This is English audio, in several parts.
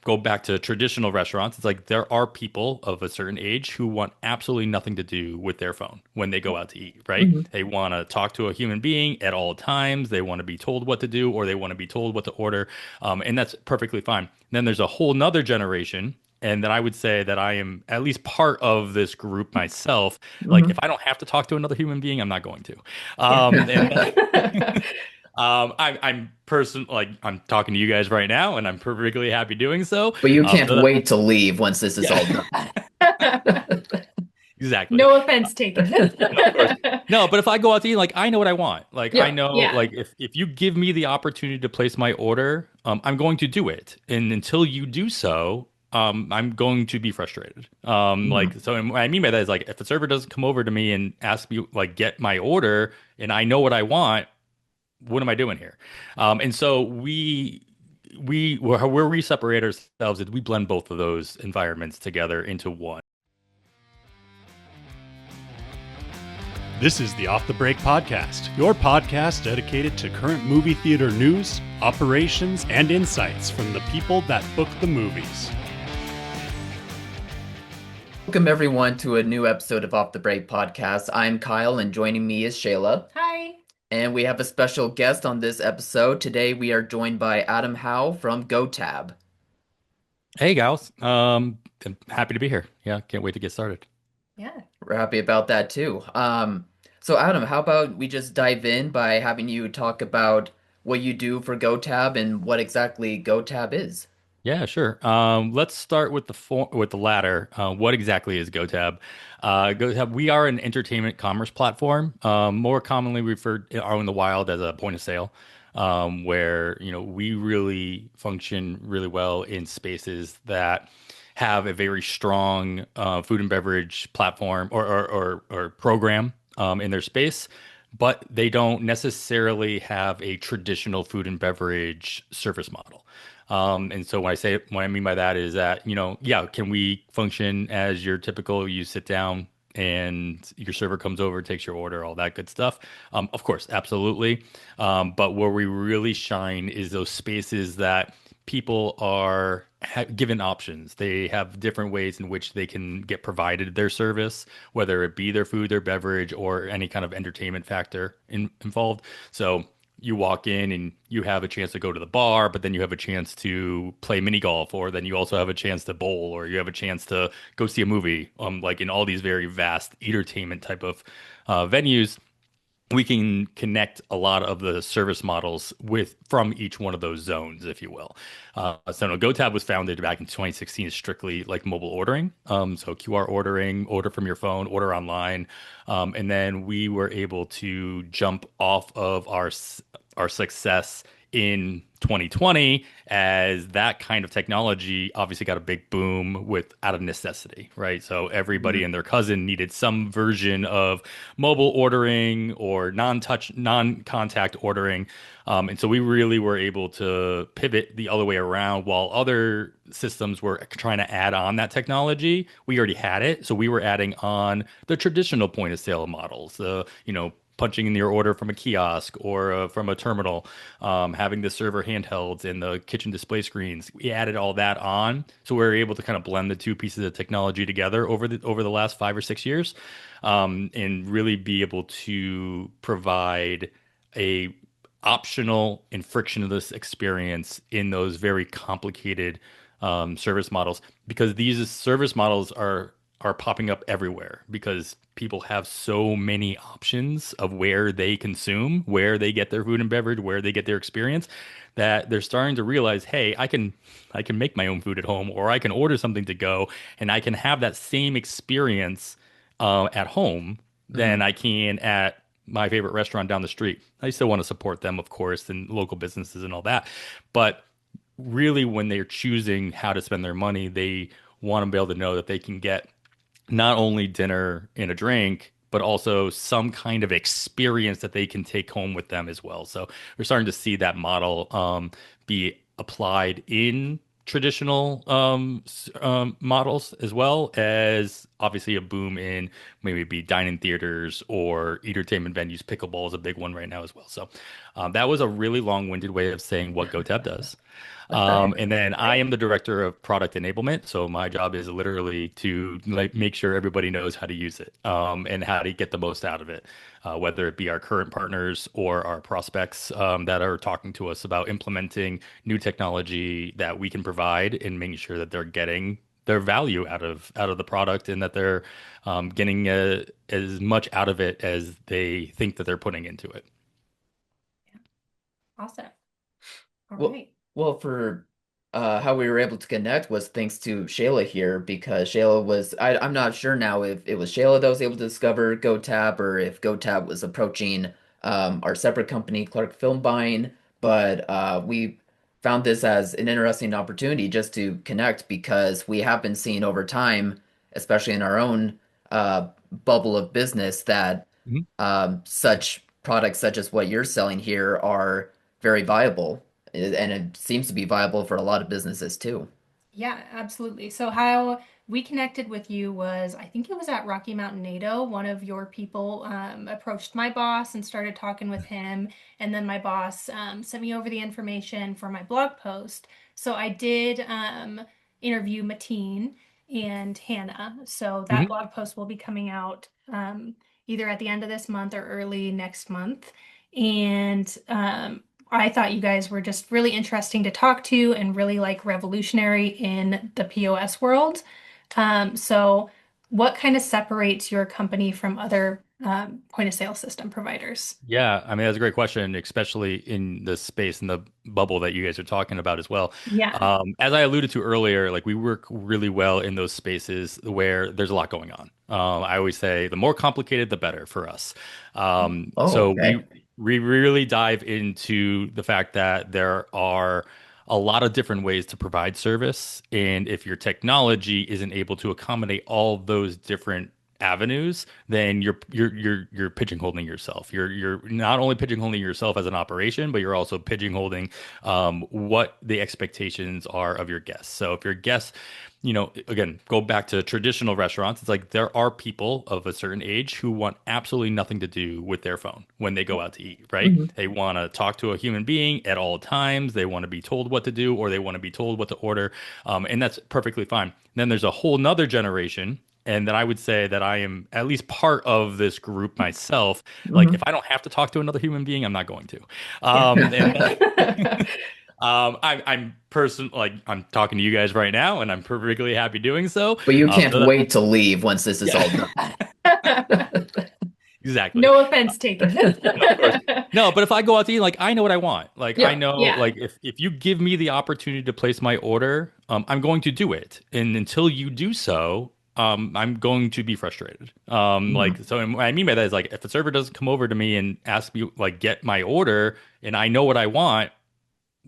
go back to traditional restaurants, it's like there are people of a certain age who want absolutely nothing to do with their phone when they go out to eat, right? Mhm. They want to talk to a human being at all times. They want to be told what to do, or they want to be told what to order. And that's perfectly fine. Then there's a whole nother generation. And then I would say that I am at least part of this group myself. Like, if Mhm. I don't have to talk to another human being, I'm not going to. And I'm like I'm talking to you guys right now, and I'm perfectly happy doing so. But you can't So that, wait to leave once this is all yeah, done. exactly. No offense taken. No, of course. No, but if I go out to eat, like I know what I want. Like I Yeah. know, Yeah. like if you give me the opportunity to place my order, I'm going to do it. And until you do so, I'm going to be frustrated. Like Mhm. so, and what I mean by that is like if a server doesn't come over to me and ask me like get my order, and I know what I want, what am I doing here? And so where we separate ourselves is we blend both of those environments together into one. This is the Off the Break Podcast, your podcast dedicated to current movie theater news, operations, and insights from the people that book the movies. Welcome everyone to a new episode of Off the Break Podcast. I'm Kyle, and joining me is Shayla. Hi. And we have a special guest on this episode. Today we are joined by Adam Howe from GoTab. Hey, guys. I'm happy to be here. Yeah, can't wait to get started. Yeah. We're happy about that too. So Adam, how about we just dive in by having you talk about what you do for GoTab and what exactly GoTab is? Yeah, sure. Let's start with with the latter. What exactly is GoTab? GoTab, we are an entertainment commerce platform, more commonly referred out in the wild as a point of sale, where we really function really well in spaces that have a very strong food and beverage platform or program in their space, but they don't necessarily have a traditional food and beverage service model. And so what I mean by that is that, yeah, can we function as your typical, you sit down and your server comes over, takes your order, all that good stuff? Of course, absolutely. But where we really shine is those spaces that people are given options. They have different ways in which they can get provided their service, whether it be their food, their beverage, or any kind of entertainment factor involved. So you walk in and you have a chance to go to the bar, but then you have a chance to play mini golf, or then you also have a chance to bowl, or you have a chance to go see a movie. Like in all these very vast entertainment type of venues, we can connect a lot of the service models with from each one of those zones, if you will. So no, GoTab was founded back in 2016 strictly like mobile ordering. So QR ordering, order from your phone, order online. And then we were able to jump off of our success in 2020 as that kind of technology obviously got a big boom with out of necessity, right? So everybody Mhm. and their cousin needed some version of mobile ordering or non-contact ordering. And so we really were able to pivot the other way around while other systems were trying to add on that technology. We already had it. So we were adding on the traditional point of sale models, punching in your order from a kiosk or from a terminal, having the server handhelds and the kitchen display screens. We added all that on, so we were able to kind of blend the two pieces of technology together over the last 5 or 6 years, and really be able to provide a optional and frictionless experience in those very complicated service models, because these service models are popping up everywhere because people have so many options of where they consume, where they get their food and beverage, where they get their experience, that they're starting to realize, hey, I can make my own food at home, or I can order something to go, and I can have that same experience at home than Mhm. I can at my favorite restaurant down the street. I still want to support them, of course, and local businesses and all that. But really, when they're choosing how to spend their money, they want to be able to know that they can get not only dinner and a drink, but also some kind of experience that they can take home with them as well. So we're starting to see that model be applied in traditional models, as well as obviously a boom in maybe be dining theaters or entertainment venues. Pickleball is a big one right now as well. So that was a really long-winded way of saying what GoTab does. And then I am the director of product enablement. So my job is literally to like make sure everybody knows how to use it, and how to get the most out of it, whether it be our current partners or our prospects, that are talking to us about implementing new technology that we can provide and making sure that they're getting their value out of the product and that they're getting as much out of it as they think that they're putting into it. Awesome. All Well, right. well, for how we were able to connect was thanks to Shayla here because Shayla was I'm not sure now if it was Shayla that was able to discover GoTab or if GoTab was approaching our separate company, Clark Film Buying, but we found this as an interesting opportunity just to connect because we have been seeing over time, especially in our own bubble of business, that Mhm. such products such as what you're selling here are very viable, and it seems to be viable for a lot of businesses too. Yeah, absolutely. So how we connected with you was, I think it was at Rocky Mountain NATO. One of your people approached my boss and started talking with him, and then my boss sent me over the information for my blog post. So I did interview Mateen and Hannah. So that Mhm. blog post will be coming out either at the end of this month or early next month. And I thought you guys were just really interesting to talk to and really like revolutionary in the POS world. So what kind of separates your company from other point of sale system providers? Yeah, I mean that's a great question, especially in the space and the bubble that you guys are talking about as well. Yeah. As I alluded to earlier, like we work really well in those spaces where there's a lot going on. I always say the more complicated, the better for us. Oh, So okay. we really dive into the fact that there are a lot of different ways to provide service, and if your technology isn't able to accommodate all those different avenues, then you're pigeonholing yourself. You're not only pigeonholing yourself as an operation, but you're also pigeonholing what the expectations are of your guests. So if your guests, again, go back to traditional restaurants, it's like there are people of a certain age who want absolutely nothing to do with their phone when they go out to eat, right? Hmm. They want to talk to a human being at all times. They want to be told what to do or they want to be told what to order. And that's perfectly fine. Then there's a whole nother generation, and that I would say that I am at least part of this group myself. Like, if Hmm. I don't have to talk to another human being, I'm not going to. And like I'm talking to you guys right now, and I'm perfectly happy doing so. But you can't So that, wait to leave once this is yeah, all done. exactly. No offense taken. No, of course. No, but if I go out to eat, like I know what I want. Like I Yeah. know, Yeah. like if you give me the opportunity to place my order, I'm going to do it. And until you do so, I'm going to be frustrated. Like Hmm. so, and what I mean by that is like if a server doesn't come over to me and ask me like get my order, and I know what I want,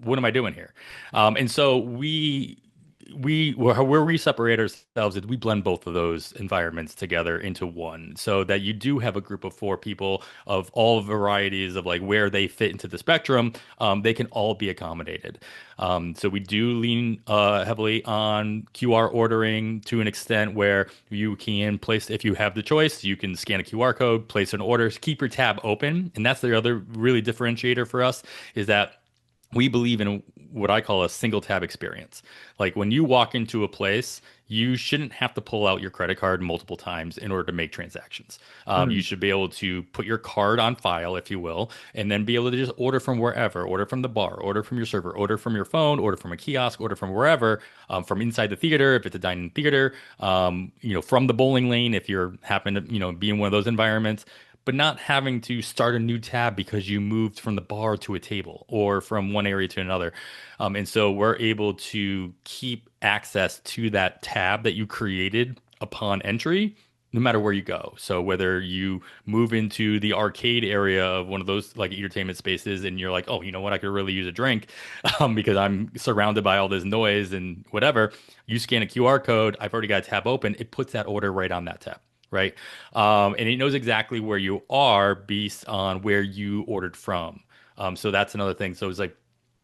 what am I doing here? And so where we separate ourselves is we blend both of those environments together into one, so that you do have a group of four people of all varieties of like where they fit into the spectrum. They can all be accommodated. So we do lean heavily on QR ordering to an extent where you can place, if you have the choice, you can scan a QR code, place an order, keep your tab open, and that's the other really differentiator for us is that we believe in what I call a single tab experience. Like when you walk into a place, you shouldn't have to pull out your credit card multiple times in order to make transactions. You Hmm. should be able to put your card on file, if you will, and then be able to just order from wherever, order from the bar, order from your server, order from your phone, order from a kiosk, order from wherever, from inside the theater, if it's a dining theater, from the bowling lane, if you're happen to, be in one of those environments, but not having to start a new tab because you moved from the bar to a table or from one area to another. And so we're able to keep access to that tab that you created upon entry, no matter where you go. So whether you move into the arcade area of one of those like entertainment spaces and you're like, oh, you know what, I could really use a drink because I'm surrounded by all this noise and whatever, you scan a QR code, I've already got a tab open, it puts that order right on that tab. Right. And it knows exactly where you are based on where you ordered from. So that's another thing. So it's like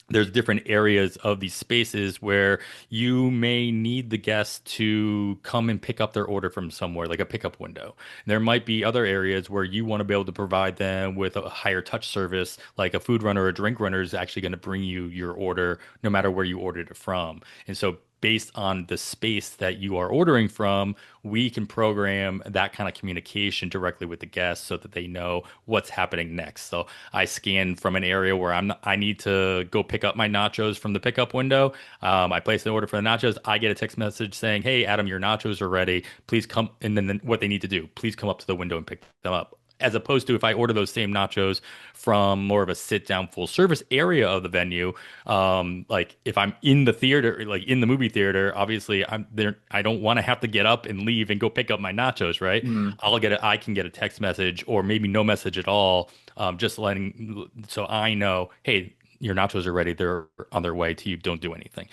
there's different areas of these spaces where you may need the guest to come and pick up their order from somewhere, like a pickup window. There might be other areas where you want to be able to provide them with a higher touch service, like a food runner or a drink runner is actually going to bring you your order no matter where you ordered it from. And so based on the space that you are ordering from, we can program that kind of communication directly with the guests so that they know what's happening next. So I scan from an area where I need to go pick up my nachos from the pickup window. I place an order for the nachos. I get a text message saying, "Hey, Adam, your nachos are ready. Please come." And then what they need to do, please come up to the window and pick them up. As opposed to if I order those same nachos from more of a sit down full service area of the venue, like if I'm in the theater, like in the movie theater, obviously I'm there. I don't want to have to get up and leave and go pick up my nachos, right? Mm. I can get a text message or maybe no message at all, just letting, so I know, hey, your nachos are ready. They're on their way to you. Don't do anything.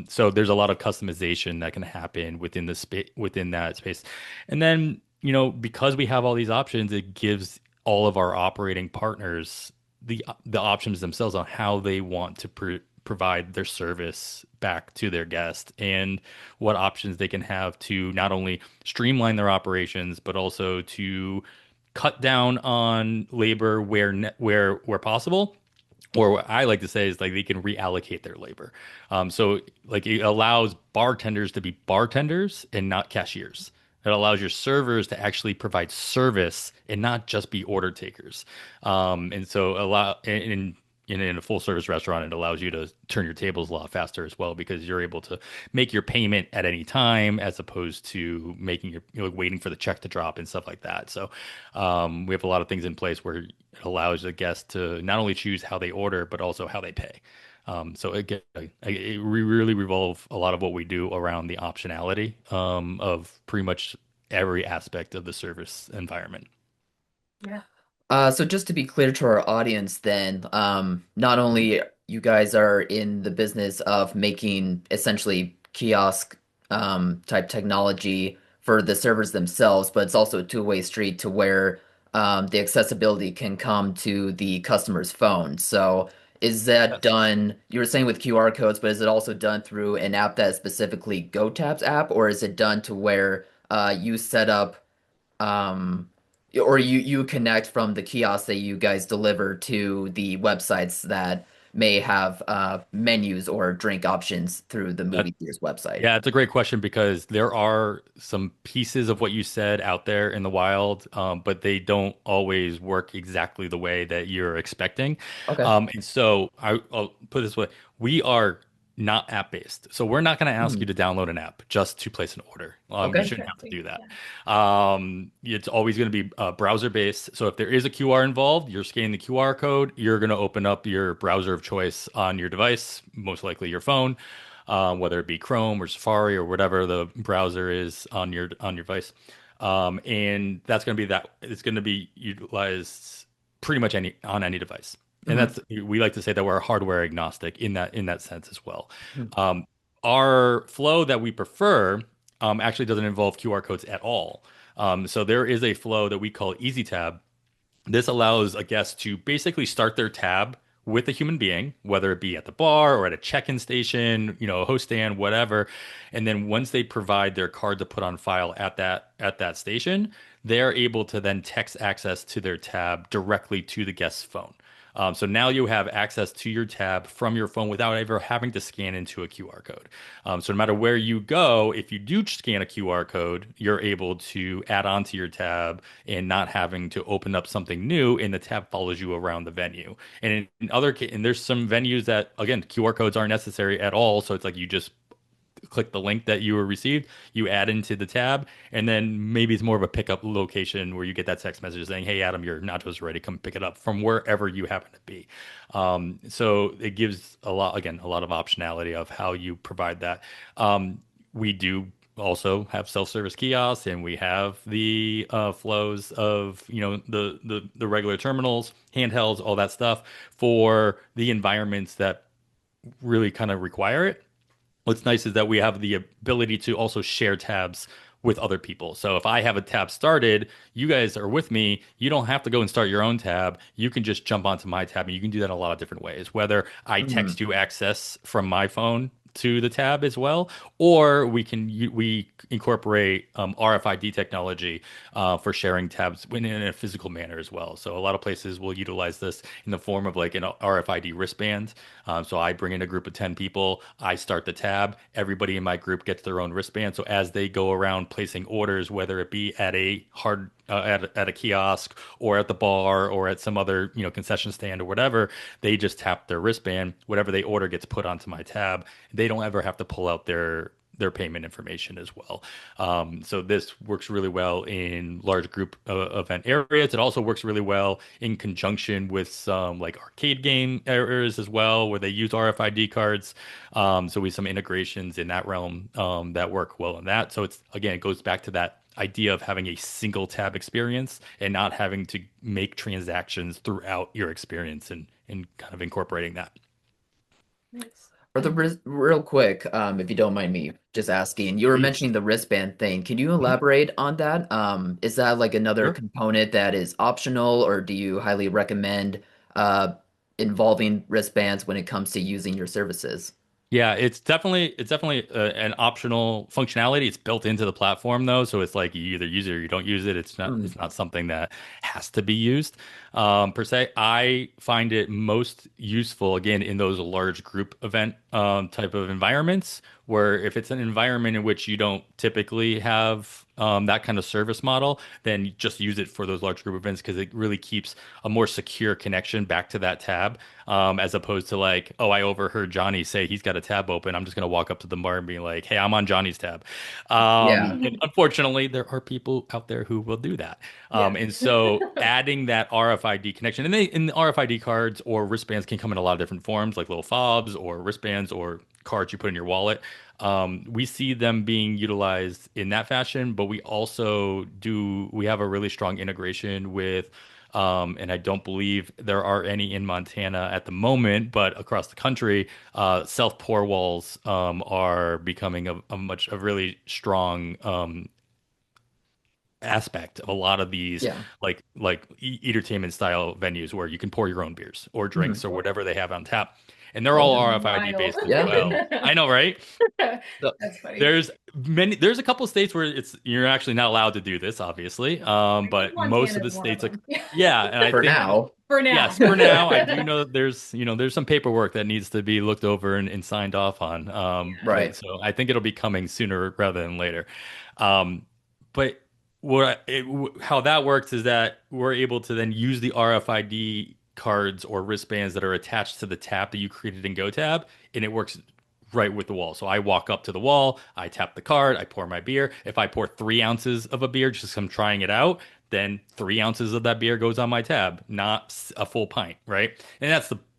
So there's a lot of customization that can happen within the space, within that space. And then, because we have all these options, it gives all of our operating partners the options themselves on how they want to provide their service back to their guest and what options they can have to not only streamline their operations but also to cut down on labor where possible, or what I like to say is like they can reallocate their labor. So like it allows bartenders to be bartenders and not cashiers. It allows your servers to actually provide service and not just be order takers. And so in a full service restaurant, it allows you to turn your tables a lot faster as well because you're able to make your payment at any time as opposed to making waiting for the check to drop and stuff like that. So we have a lot of things in place where it allows the guest to not only choose how they order, but also how they pay. So again, we really revolve a lot of what we do around the optionality of pretty much every aspect of the service environment. Yeah. So just to be clear to our audience then, not only you guys are in the business of making essentially kiosk type technology for the servers themselves, but it's also a two-way street to where the accessibility can come to the customer's phone. So is that Yes. done, you were saying with QR codes, but is it also done through an app that is specifically GoTab's app, or is it done to where you set up um or you connect from the kiosks that you guys deliver to the websites that may have menus or drink options through the That movie theater's website? Yeah, it's a great question because there are some pieces of what you said out there in the wild, but they don't always work exactly the way that you're expecting. Okay. And so I'll put it this way, we are not app based. So we're not going to ask Hmm. you to download an app just to place an order. You Okay. shouldn't have to Interesting. do that. Yeah. It's always going to be browser based. So if there is a QR involved, you're scanning the QR code, you're going to open up your browser of choice on your device, most likely your phone, whether it be Chrome or Safari or whatever the browser is on your device. And that's going to be that it's going to be utilized pretty much any device. And Hmm. that's we like to say that we're hardware agnostic in that sense as well. Hmm. Um, our flow that we prefer actually doesn't involve QR codes at all. So there is a flow that we call Easy Tab. This allows a guest to basically start their tab with a human being, whether it be at the bar or at a check-in station, a host stand, whatever. And then once they provide their card to put on file at that station, they're able to then text access to their tab directly to the guest's phone. So now you have access to your tab from your phone without ever having to scan into a QR code. So no matter where you go, if you do scan a QR code, you're able to add on to your tab and not having to open up something new, and the tab follows you around the venue. And and there's some venues that again QR codes aren't necessary at all. So it's like you just click the link that you were received, you add into the tab, and then maybe it's more of a pickup location where you get that text message saying, "Hey, Adam, your nachos are ready. Come pick it up," from wherever you happen to be. So it gives a lot of optionality of how you provide that. We do also have self-service kiosks, and we have the flows of the regular terminals, handhelds, all that stuff for the environments that really kind of require it. What's nice is that we have the ability to also share tabs with other people. So if I have a tab started, you guys are with me. You don't have to go and start your own tab. You can just jump onto my tab, and you can do that in a lot of different ways. Whether I Mhm. text you access from my phone to the tab as well, or we incorporate RFID technology for sharing tabs in a physical manner as well. So a lot of places will utilize this in the form of like an RFID wristband. So I bring in a group of 10 people, I start the tab, everybody in my group gets their own wristband. So as they go around placing orders, whether it be at a hard at a kiosk or at the bar or at some other concession stand or whatever, they just tap their wristband. Whatever they order gets put onto my tab. They don't ever have to pull out their payment information as well. So this works really well in large group event areas. It also works really well in conjunction with some like arcade game areas as well, where they use RFID cards. So we have some integrations in that realm that work well in that. So it's again, it goes back to that idea of having a single tab experience and not having to make transactions throughout your experience and kind of incorporating that. Nice. For the real quick, if you don't mind me just asking, you were Please. mentioning the wristband thing. Can you Mhm. elaborate on that? Is that like another Sure. component that is optional, or do you highly recommend uh, involving wristbands when it comes to using your services? Yeah, it's definitely an optional functionality. It's built into the platform though, so it's like you either use it or you don't use it. It's Mm, not something that has to be used per se. I find it most useful again in those large group event type of environments where if it's an environment in which you don't typically have that kind of service model, then you just use it for those large group events because it really keeps a more secure connection back to that tab as opposed to like, oh, I overheard Johnny say he's got a tab open. I'm just going to walk up to the bar and be like, hey, I'm on Johnny's tab. yeah. And unfortunately, there are people out there who will do that. Yeah. And so adding that RFID connection, and the RFID cards or wristbands can come in a lot of different forms, like little fobs or wristbands or cards you put in your wallet. We see them being utilized in that fashion, but we have a really strong integration with and I don't believe there are any in Montana at the moment, but across the country, self-pour walls are becoming a really strong aspect of a lot of these Yeah. like entertainment style venues where you can pour your own beers or Mhm. drinks or whatever they have on tap. And they're That all is RFID wild. based as Yeah. well. I know, right? So That's funny. there's a couple states where you're actually not allowed to do this, obviously. I think But most Montana of the is one of states, like, them. yeah, and I For think now. For now. yes, for now, I do know that there's some paperwork that needs to be looked over and signed off on. But Right. so I think it'll be coming sooner rather than later. Um, but how that works is that we're able to then use the RFID cards or wristbands that are attached to the tab that you created in GoTab, and it works right with the wall. So I walk up to the wall, I tap the card, I pour my beer. If I pour 3 ounces of a beer just 'cause I'm trying it out, then 3 ounces of that beer goes on my tab, not a full pint, right? And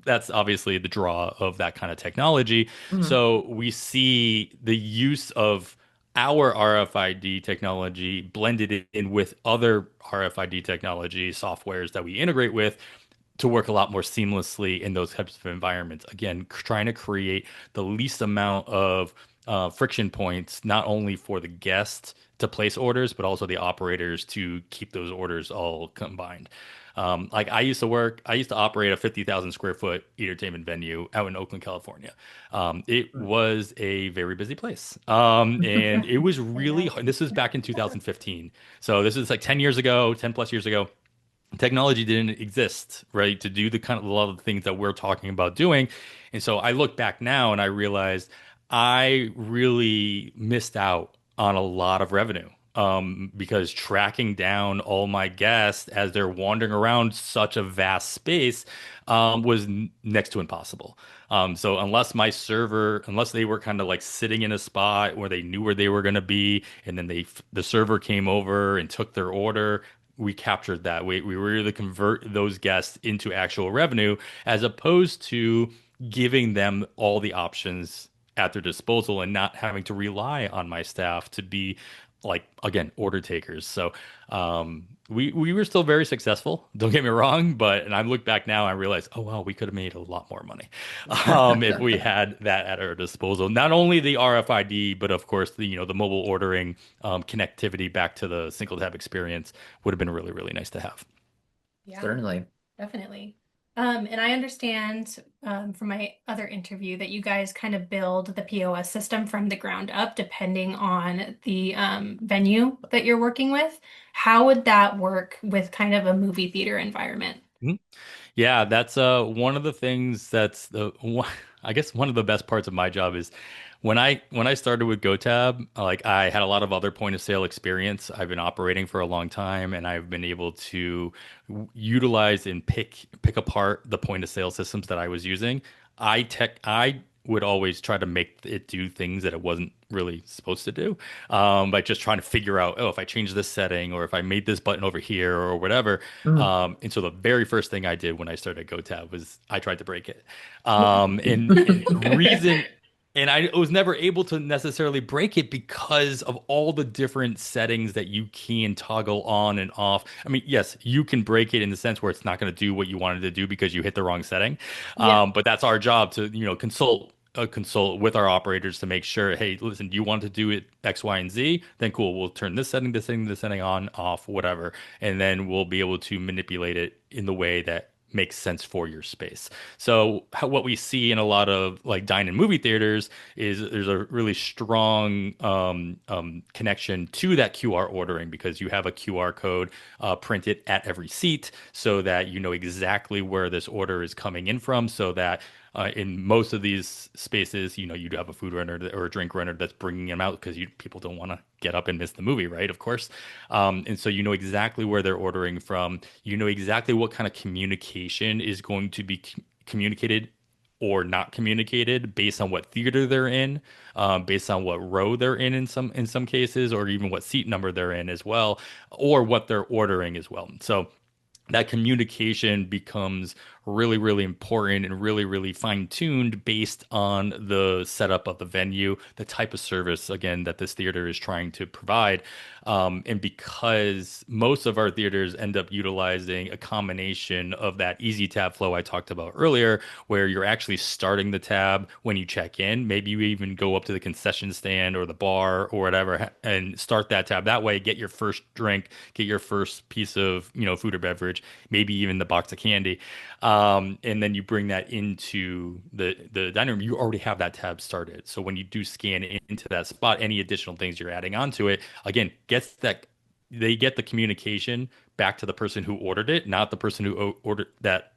that's obviously the draw of that kind of technology. Mhm. So we see the use of our RFID technology blended in with other RFID technology softwares that we integrate with to work a lot more seamlessly in those types of environments. Again, trying to create the least amount of friction points, not only for the guests to place orders, but also the operators to keep those orders all combined. Like I used to operate a 50,000 square foot entertainment venue out in Oakland, California. It was a very busy place. And it was I really hard. imagine. This was back in 2015. So this is like 10 years ago, 10 plus years ago technology didn't exist, right, to do the kind of a lot of the things that we're talking about doing. And so I look back now and I realized I really missed out on a lot of revenue. Because tracking down all my guests as they're wandering around such a vast space was next to impossible. So unless they were kind of like sitting in a spot where they knew where they were going to be, and then the server came over and took their order, we captured that. We were able to convert those guests into actual revenue as opposed to giving them all the options at their disposal and not having to rely on my staff to be like again order takers. So we were still very successful. Don't get me wrong, but and I look back now, I realize, oh wow, we could have made a lot more money if we had that at our disposal. Not only the RFID, but of course the the mobile ordering connectivity back to the single tab experience would have been really really nice to have. Yeah, Certainly. definitely. And I understand from my other interview that you guys kind of build the POS system from the ground up, depending on the venue that you're working with. How would that work with kind of a movie theater environment? Mhm. Yeah, that's one of the things that's the one, I guess one of the best parts of my job is when I started with GoTab, like I had a lot of other point of sale experience. I've been operating for a long time and I've been able to utilize and pick apart the point of sale systems that I was using. I would always try to make it do things that it wasn't really supposed to do, by just trying to figure out, oh, if I change this setting or if I made this button over here or whatever. Mm. And so the very first thing I did when I started GoTab was I tried to break it. And Fair. reason, and I was never able to necessarily break it because of all the different settings that you can toggle on and off. I mean, yes, you can break it in the sense where it's not going to do what you wanted to do because you hit the wrong setting. Yeah. But that's our job to, consult with our operators to make sure, hey, listen, do you want to do it X, Y, and Z? Then cool, we'll turn this setting on, off, whatever, and then we'll be able to manipulate it in the way that makes sense for your space. So what we see in a lot of like dine-in movie theaters is there's a really strong connection to that QR ordering because you have a QR code printed at every seat so that you know exactly where this order is coming in from so that in most of these spaces, you do have a food runner or a drink runner that's bringing them out because people don't want to get up and miss the movie, right? Of course. And so you know exactly where they're ordering from. You know exactly what kind of communication is going to be communicated or not communicated based on what theater they're in, based on what row they're in some cases, or even what seat number they're in as well, or what they're ordering as well. So that communication becomes really, really important and really, really fine-tuned based on the setup of the venue, the type of service, again, that this theater is trying to provide. And because most of our theaters end up utilizing a combination of that easy tab flow I talked about earlier, where you're actually starting the tab when you check in. Maybe you even go up to the concession stand or the bar or whatever and start that tab. That way, get your first drink, get your first piece of, food or beverage, maybe even the box of candy. And then you bring that into the dining room. You already have that tab started. So when you do scan into that spot, any additional things you're adding onto it, again, they get the communication back to the person who ordered it, not the person who ordered that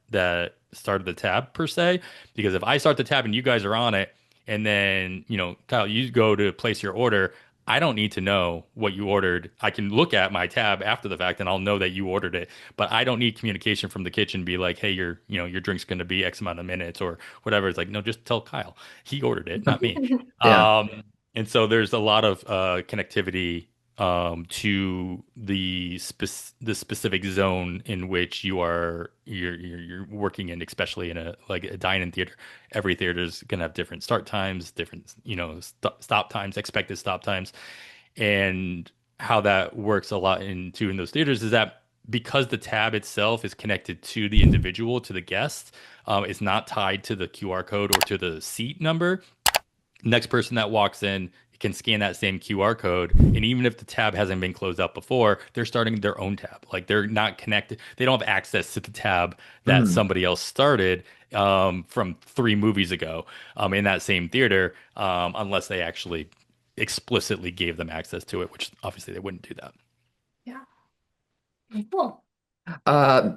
started the tab per se. Because if I start the tab and you guys are on it, and then Kyle, you go to place your order. I don't need to know what you ordered. I can look at my tab after the fact and I'll know that you ordered it, but I don't need communication from the kitchen be like, "Hey, your drink's going to be X amount of minutes or whatever." It's like, "No, just tell Kyle. He ordered it, not me." Yeah. And so there's a lot of connectivity to the specific zone in which you're working in, especially in a dine-in theater. Every theater is going to have different start times, different stop times, expected stop times, and how that works a lot in those theaters is that because the tab itself is connected to the individual, to the guest, it's not tied to the QR code or to the seat number. Next person that walks in can scan that same QR code. And even if the tab hasn't been closed out before, they're starting their own tab. Like they're not connected. They don't have access to the tab that Mm. somebody else started from 3 movies ago in that same theater, unless they actually explicitly gave them access to it, which obviously they wouldn't do that. Yeah. Cool.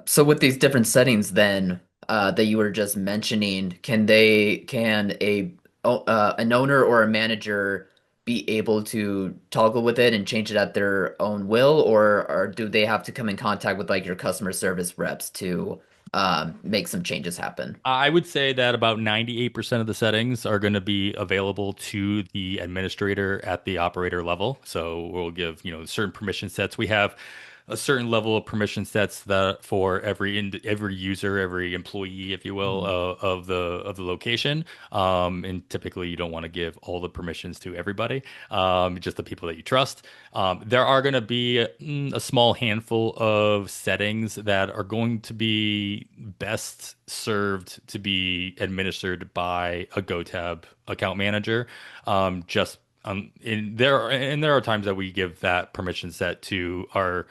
So with these different settings then that you were just mentioning, can an owner or a manager be able to toggle with it and change it at their own will, or do they have to come in contact with like your customer service reps to make some changes happen? I would say that about 98% of the settings are going to be available to the administrator at the operator level. So we'll give, certain permission sets. We have a certain level of permission sets that for every user, every employee, if you will, Mhm. of the location. And typically, you don't want to give all the permissions to everybody, just the people that you trust. There are going to be a small handful of settings that are going to be best served to be administered by a GoTab account manager. Just there are times that we give that permission set to our,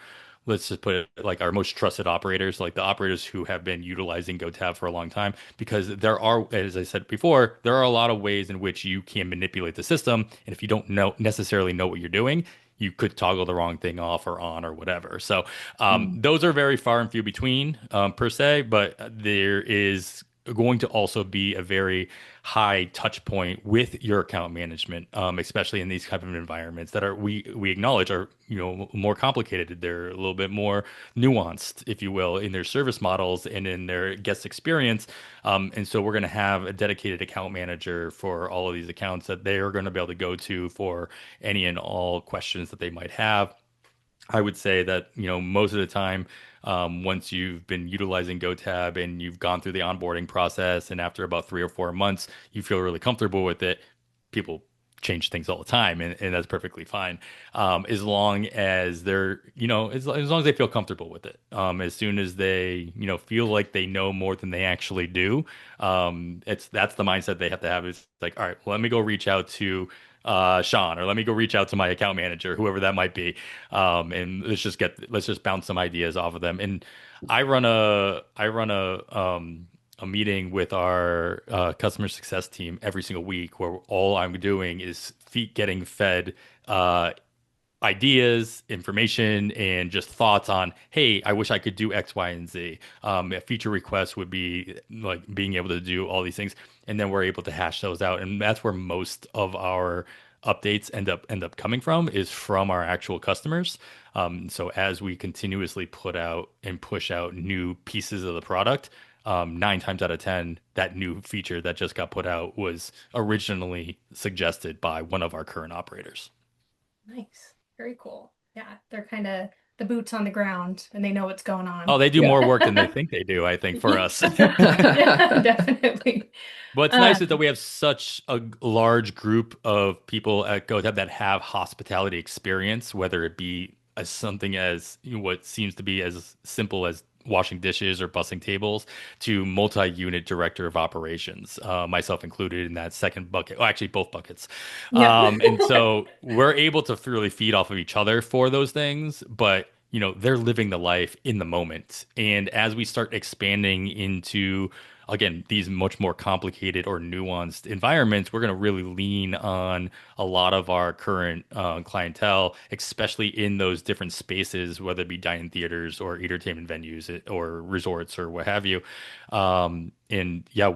let's just put it like our most trusted operators, like the operators who have been utilizing GoTab for a long time, because there are, as I said before, there are a lot of ways in which you can manipulate the system, and if you don't necessarily know what you're doing, you could toggle the wrong thing off or on or whatever. So Mm. those are very far and few between, per se, but there is going to also be a very high touch point with your account management, especially in these type of environments that are we acknowledge are more complicated. They're a little bit more nuanced, if you will, in their service models and in their guest experience. And so we're going to have a dedicated account manager for all of these accounts that they are going to be able to go to for any and all questions that they might have. I would say that, most of the time, once you've been utilizing GoTab and you've gone through the onboarding process, and after about 3 or 4 months, you feel really comfortable with it, people change things all the time, and that's perfectly fine. As long as they're, as long as they feel comfortable with it. As soon as they, feel like they know more than they actually do, that's the mindset they have to have. Is like, all right, well, let me go reach out to Sean, or let me go reach out to my account manager, whoever that might be, and let's just bounce some ideas off of them. And I run a meeting with our customer success team every single week, where all I'm doing is getting fed ideas, information, and just thoughts on, hey, I wish I could do X, Y, and Z. A feature request would be like being able to do all these things, and then we're able to hash those out, and that's where most of our updates end up coming from, is from our actual customers. So as we continuously put out and push out new pieces of the product, 9 times out of 10, that new feature that just got put out was originally suggested by one of our current operators. Nice. Very cool. Yeah, they're kind of the boots on the ground and they know what's going Oh, on. they do more work than they Yeah. think they do, I think, for us. Yeah, definitely. What's nice is that Um, we have such a large group of people at GoTab that have hospitality experience, whether it be as something as what seems to be as simple as washing dishes or bussing tables, to multi-unit director of operations, myself included in that second bucket. Well, actually, both buckets. yeah. And so we're able to really feed off of each other for those things, but they're living the life in the moment. And as we start expanding into, again, these much more complicated or nuanced environments, we're going to really lean on a lot of our current clientele, especially in those different spaces, whether it be dining theaters or entertainment venues, or resorts or what have you. And yeah,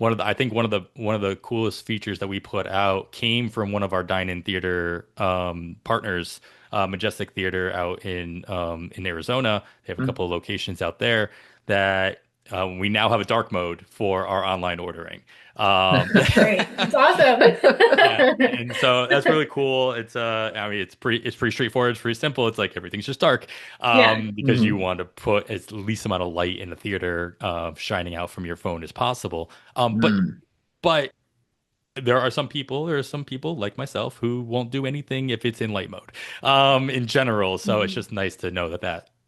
I think one of the coolest features that we put out came from one of our dine-in theater partners, Majestic Theater out in Arizona. They have a couple of locations out there that we now have a dark mode for our online ordering. That's great. It's Yeah, and so that's awesome. really cool. I mean, it's pretty straightforward. It's pretty simple. It's like everything's just dark, Yeah. because you Mhm. want to put as least amount of light in the theater, shining out from your phone as possible. Mm. But there are some people like myself who won't do anything if it's in light mode, in general. So it's Mhm. just nice to know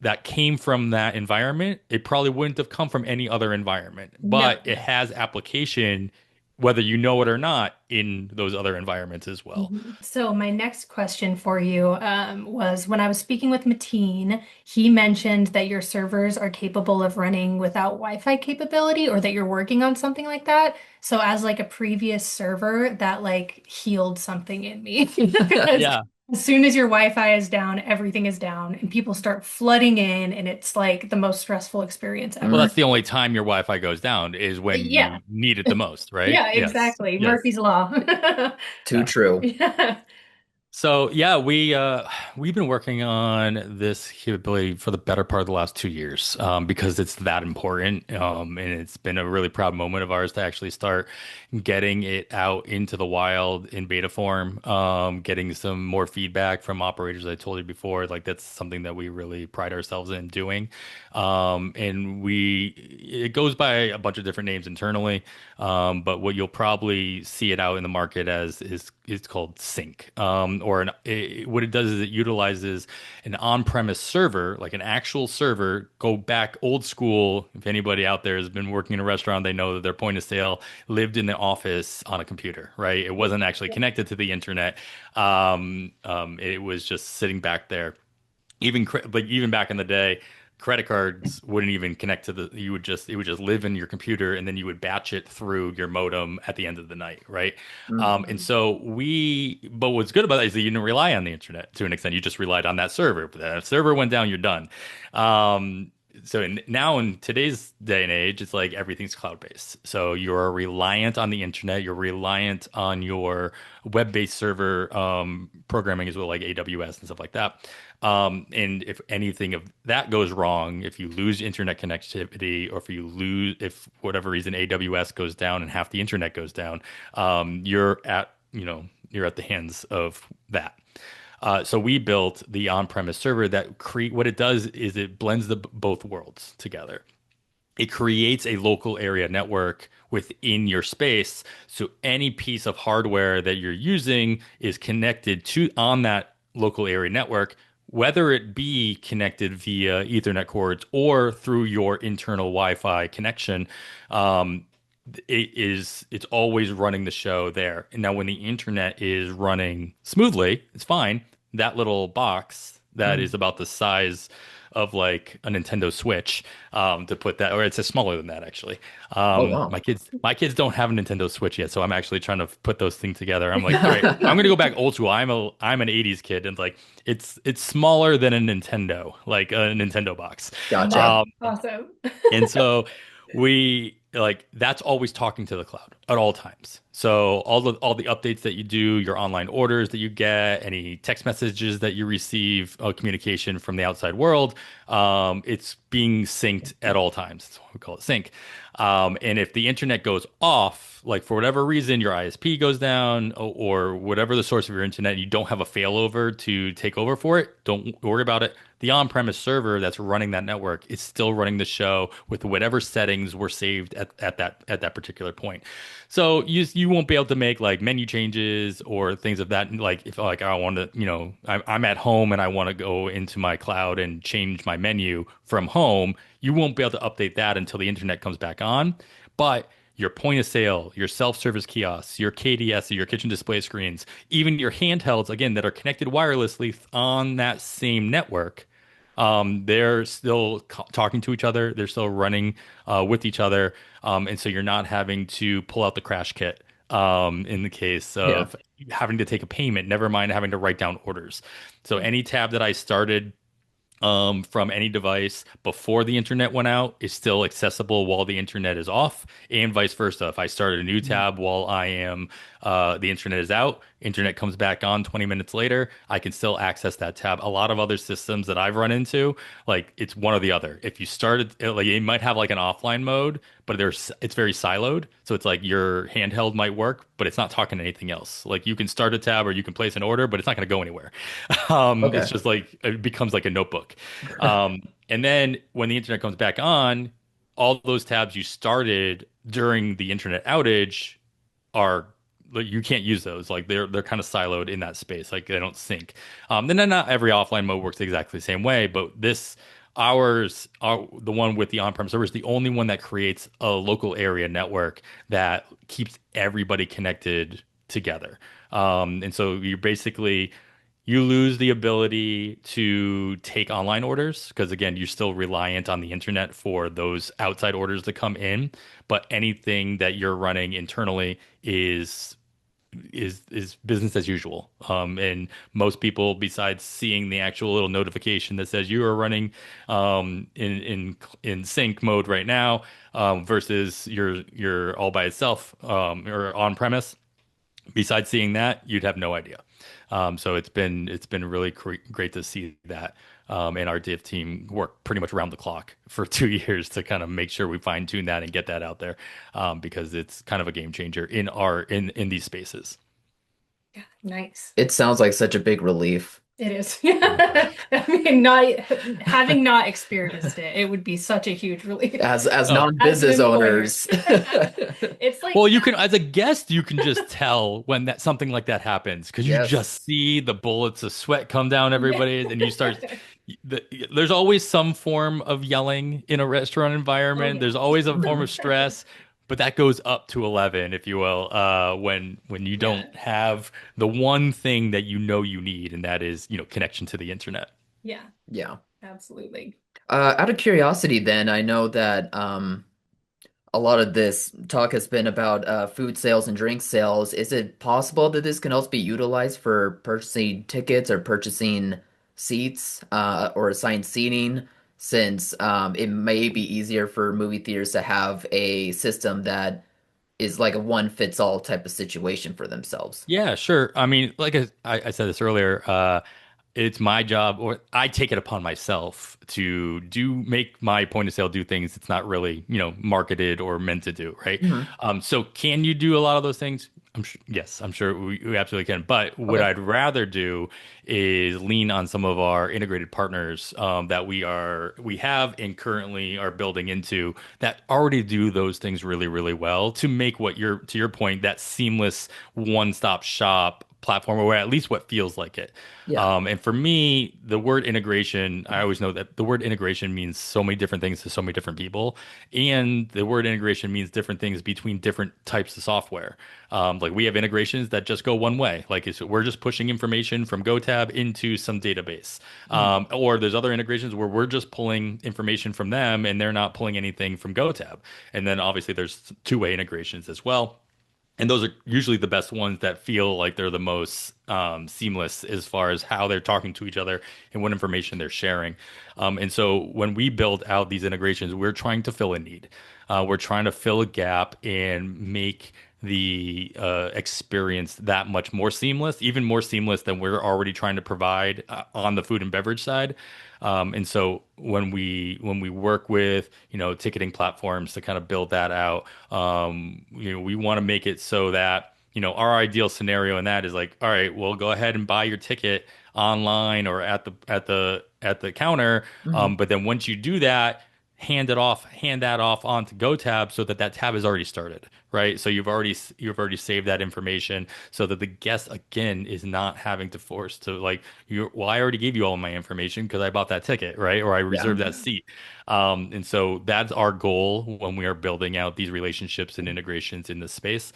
that came from that environment. It probably wouldn't have come from any other environment, but No. it has application, whether you know it or not, in those other environments as well. So my next question for you was when I was speaking with Mateen, he mentioned that your servers are capable of running without Wi-Fi capability, or that you're working on something like that. So as like a previous server, that like healed something in me because Yeah. as soon as your Wi-Fi is down, everything is down and people start flooding in and it's like the most stressful experience Well, ever. that's the only time your Wi-Fi goes down, is when Yeah. you need it the most, right? Yeah, Yes. exactly. Yes. Murphy's Law. Too Yeah. true. Yeah. So yeah, we've been working on this capability for the better part of the last 2 years, because it's that important, and it's been a really proud moment of ours to actually start getting it out into the wild in beta form, getting some more feedback from operators. I told you before, like that's something that we really pride ourselves in doing, and it goes by a bunch of different names internally. But what you'll probably see it out in the market as is it's called Sync. What it does is it utilizes an on-premise server, like an actual server. Go back old school. If anybody out there has been working in a restaurant, they know that their point of sale lived in the office on a computer, right? It wasn't actually connected to the internet. It was just sitting back there. Even back in the day, credit cards wouldn't even connect to the you would just it would just live in your computer, and then you would batch it through your modem at the end of the night, right? And Mm. so we but what's good about that is that you didn't rely on the internet to an extent. You just relied on that server. But that server went down, you're done. Now in today's day and age, it's like everything's cloud-based. So you're reliant on the internet, you're reliant on your web-based server programming as well, like AWS and stuff like that. And if anything of that goes wrong, if you lose internet connectivity, or if for whatever reason AWS goes down and half the internet goes down, you're at the hands of that. So we built the on-premise server that create what it does is it blends both worlds together. It creates a local area network within your space. So any piece of hardware that you're using is connected to on that local area network, whether it be connected via Ethernet cords or through your internal Wi-Fi connection. Um, it's always running the show there. And now when the internet is running smoothly, it's fine. That little box that Mm. is about the size of like a Nintendo Switch, to put that, or it's smaller than that actually. Oh wow. My kids don't have a Nintendo Switch yet, so I'm actually trying to put those things together. I'm like, all right, I'm gonna go back old school. I'm an '80s kid, and like it's smaller than a Nintendo, like a Nintendo box. Gotcha. Um, Awesome. and so we like that's always talking to the cloud at all times. So all the updates that you do, your online orders that you get, any text messages that you receive, communication from the outside world, it's being synced at all times. That's why we call it sync. And if the internet goes off, like for whatever reason, your ISP goes down, or whatever the source of your internet, and you don't have a failover to take over for it, don't worry about it. The on-premise server that's running that network is still running the show with whatever settings were saved at that particular point. So you won't be able to make like menu changes or things of that. Like if like I want to, I'm at home and I want to go into my cloud and change my menu from home, you won't be able to update that until the internet comes back on. But your point of sale, your self-service kiosks, your KDS, your kitchen display screens, even your handhelds, again, that are connected wirelessly on that same network, they're still talking to each other. They're still running with each other. And so you're not having to pull out the crash kit in the case Yeah. of having to take a payment, never mind having to write down orders. So any tab that I started from any device before the internet went out is still accessible while the internet is off, and vice versa. If I start a new tab while the internet is out, internet comes back on 20 minutes later, I can still access that tab. A lot of other systems that I've run into, like it's one or the other. If you started, like it might have like an offline mode, but it's very siloed. So it's like your handheld might work, but it's not talking to anything else. Like you can start a tab or you can place an order, but it's not going to go anywhere. It's Okay. just like it becomes like a notebook. And then when the internet comes back on, all those tabs you started during the internet outage are like you can't use those. Like they're kind of siloed in that space. Like they don't sync. And then not every offline mode works exactly the same way, but the one with the on-prem server is the only one that creates a local area network that keeps everybody connected together. And so you lose the ability to take online orders because again, you're still reliant on the internet for those outside orders to come in. But anything that you're running internally is business as usual. And most people, besides seeing the actual little notification that says you are running in sync mode right now, versus you're all by itself, or on premise, besides seeing that, you'd have no idea. So it's been really great to see that. And our dev team worked pretty much around the clock for 2 years to kind of make sure we fine tune that and get that out there, because it's kind of a game changer in these spaces. Yeah, nice. It sounds like such a big relief. It is. I mean, not having not experienced it, it would be such a huge relief. As Oh, As an non-business employer. owners. It's like, well, you can, as a guest, you can just tell when that something like that happens because you Yes. just see the bullets of sweat come down yeah. everybody, and you start. There's always some form of yelling in a restaurant Oh environment. yeah. There's always a form of stress, but that goes up to 11, if you will, when you Yeah. don't have the one thing that you know you need, and that is, connection to the internet. Yeah, Yeah. absolutely. Out of curiosity, then, I know that a lot of this talk has been about food sales and drink sales. Is it possible that this can also be utilized for purchasing tickets or purchasing seats or assigned seating, since it may be easier for movie theaters to have a system that is like a one fits all type of situation for themselves? Yeah, sure. I mean, like I said this earlier, it's my job, or I take it upon myself to make my point of sale do things it's not really, marketed or meant to do, right? Hmm. So can you do a lot of those things? Yes, I'm sure we absolutely can. But what Okay. I'd rather do is lean on some of our integrated partners, that we have and currently are building into, that already do those things really, really well, to make what to your point, that seamless one-stop shop platform, or at least what feels like it. Yeah. And for me, the word integration, I always know that the word integration means so many different things to so many different people. And the word integration means different things between different types of software. Like we have integrations that just go one way. Like we're just pushing information from GoTab into some database. Mhm. Or there's other integrations where we're just pulling information from them and they're not pulling anything from GoTab. And then obviously there's two-way integrations as well. And those are usually the best ones that feel like they're the most seamless as far as how they're talking to each other and what information they're sharing. And so when we build out these integrations, we're trying to fill a need. We're trying to fill a gap and make the experience that much more seamless, even more seamless than we're already trying to provide on the food and beverage side. And so when we work with, ticketing platforms to kind of build that out, we want to make it so that, our ideal scenario in that is like, all right, well, go ahead and buy your ticket online or at the counter. Mhm. But then once you do that, hand that off onto GoTab so that that tab is already started, right? So you've already saved that information so that the guest again is not having to force to like well, I already gave you all my information because I bought that ticket, right? Or I Yeah. reserved that seat. And so that's our goal when we are building out these relationships and integrations in this space,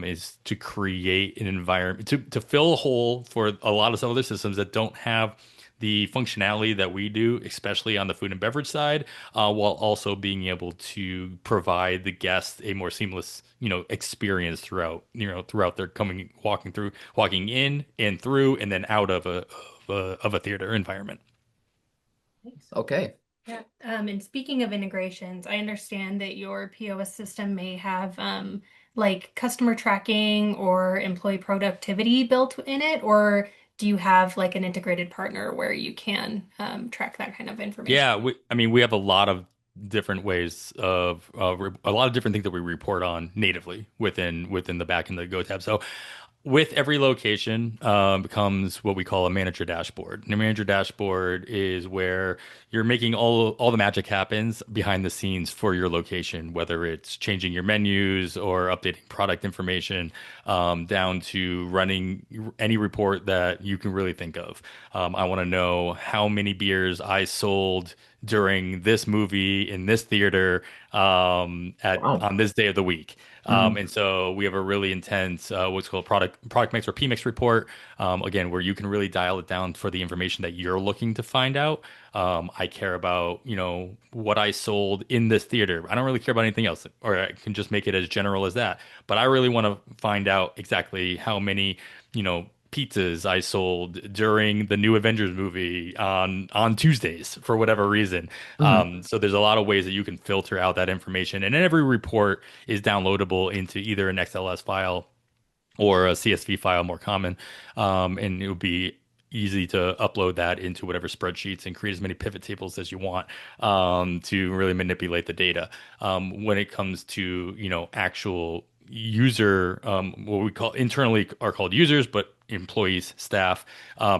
is to create an environment to fill a hole for a lot of some other systems that don't have the functionality that we do, especially on the food and beverage side, while also being able to provide the guest a more seamless, experience throughout their walking in and through, and then out of a theater environment. Thanks. Okay. Yeah. And speaking of integrations, I understand that your POS system may have like customer tracking or employee productivity built in it, or do you have like an integrated partner where you can track that kind of information? Yeah, I mean, we have a lot of different ways of a lot of different things that we report on natively within the back end of the GoTab. So with every location comes what we call a manager dashboard. And a manager dashboard is where you're making all the magic happens behind the scenes for your location, whether it's changing your menus or updating product information, down to running any report that you can really think of. I want to know how many beers I sold during this movie in this theater, at Wow. on this day of the week. Mhm. And so we have a really intense what's called product mix or PMix report, again, where you can really dial it down for the information that you're looking to find out. I care about, what I sold in this theater. I don't really care about anything else, or I can just make it as general as that. But I really want to find out exactly how many, pizzas I sold during the new Avengers movie on Tuesdays for whatever reason. Mhm. So there's a lot of ways that you can filter out that information, and then every report is downloadable into either an XLS file or a CSV file, more common. And it would be easy to upload that into whatever spreadsheets and create as many pivot tables as you want to really manipulate the data. When it comes to, actual user, what we call internally are called users, but employees, staff,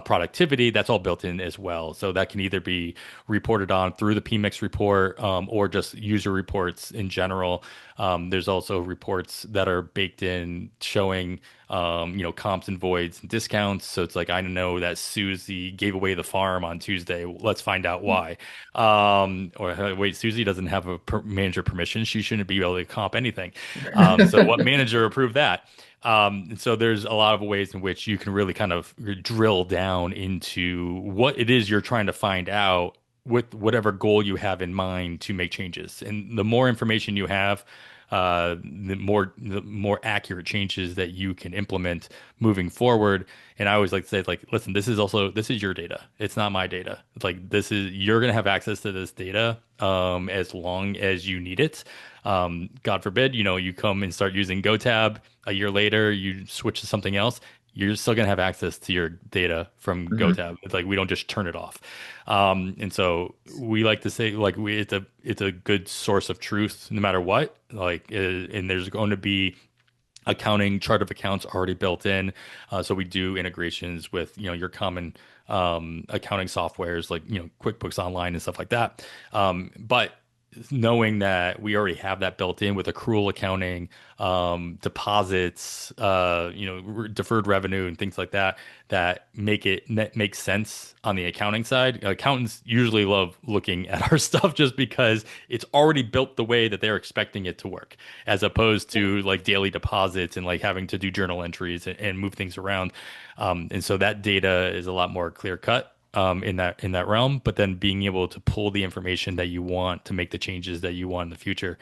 productivity, that's all built in as well. So that can either be reported on through the PMIX report or just user reports in general. There's also reports that are baked in showing, comps and voids and discounts. So it's like, I know that Susie gave away the farm on Tuesday. Let's find out why. Or wait, Susie doesn't have a manager permission. She shouldn't be able to comp anything. So what manager approved that? And so there's a lot of ways in which you can really kind of drill down into what it is you're trying to find out with whatever goal you have in mind to make changes. And the more information you have, the more accurate changes that you can implement moving forward. And I always like to say, like, listen, this is your data. It's not my data. It's like you're gonna have access to this data as long as you need it. God forbid, you come and start using GoTab a year later, you switch to something else. You're still gonna have access to your data from Mhm. GoTab. It's like we don't just turn it off. And so we like to say like it's a good source of truth no matter what. And there's going to be accounting chart of accounts already built in. So we do integrations with your common accounting softwares like QuickBooks Online and stuff like that. But knowing that we already have that built in with accrual accounting, deposits, deferred revenue and things like that, that make sense on the accounting side. Accountants usually love looking at our stuff just because it's already built the way that they're expecting it to work, as opposed to like daily deposits and like having to do journal entries and move things around. And so that data is a lot more clear cut in that realm, but then being able to pull the information that you want to make the changes that you want in the future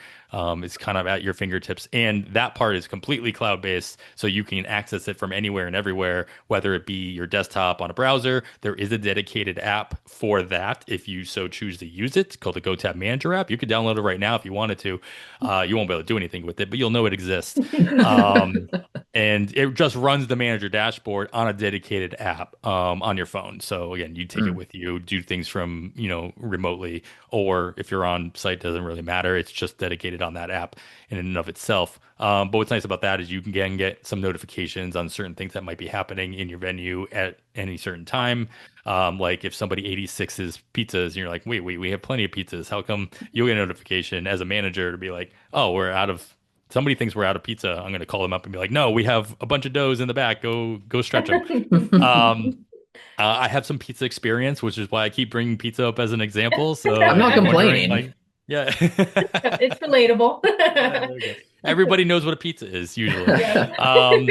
is kind of at your fingertips. And that part is completely cloud based, so you can access it from anywhere and everywhere, whether it be your desktop on a browser. There is a dedicated app for that if you so choose to use it. It's called the GoTab Manager app. You could download it right now if you wanted to. You won't be able to do anything with it, but you'll know it exists. Um, and it just runs the manager dashboard on a dedicated app on your phone. So again, you take it Mm. with you, do things from remotely, or if you're on site, doesn't really matter. It's just dedicated on that app in and of itself. But what's nice about that is you can get some notifications on certain things that might be happening in your venue at any certain time. Like if somebody 86's pizzas and you're like, wait, we have plenty of pizzas. How come you'll get a notification as a manager to be like, oh, somebody thinks we're out of pizza. I'm going to call them up and be like, no, we have a bunch of doughs in the back. Go stretch them. Um, I have some pizza experience, which is why I keep bringing pizza up as an example. So I'm if not you're wondering, complaining. like, yeah, It's relatable. there we go. Everybody knows what a pizza is usually. Yes. Um,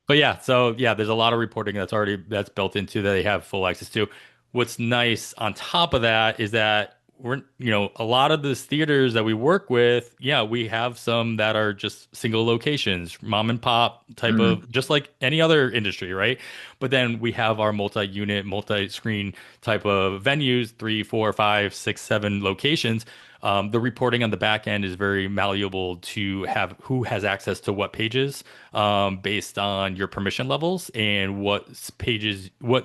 but yeah, so yeah, there's a lot of reporting that's built into that they have full access to. What's nice on top of that is that a lot of these theaters that we work with, yeah, we have some that are just single locations, mom and pop type Mm. of, just like any other industry, right? But then we have our multi-unit, multi-screen type of venues, three, four, five, six, seven locations. The reporting on the back end is very malleable to have who has access to what pages, based on your permission levels and what